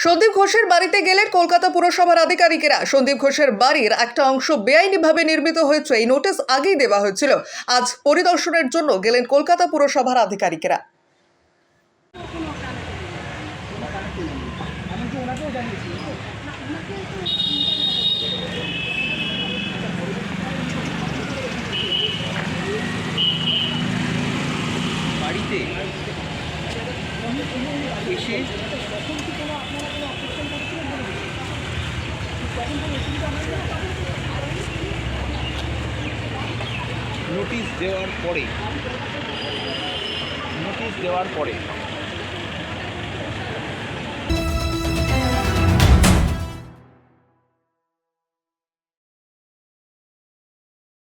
সন্দীপ ঘোষের বাড়িতে গেলেন কলকাতা পুরসভার আধিকারিকেরা। সন্দীপ ঘোষের বাড়ির একটা অংশ বেআইনিভাবে নির্মিত হয়েছে, এই নোটিশ আগেই দেওয়া হয়েছিল। আজ পরিদর্শনের জন্য গেলেন কলকাতা পুরসভার আধিকারিকেরা। বাড়িতে এসে নোটিশ দেওয়ার পরে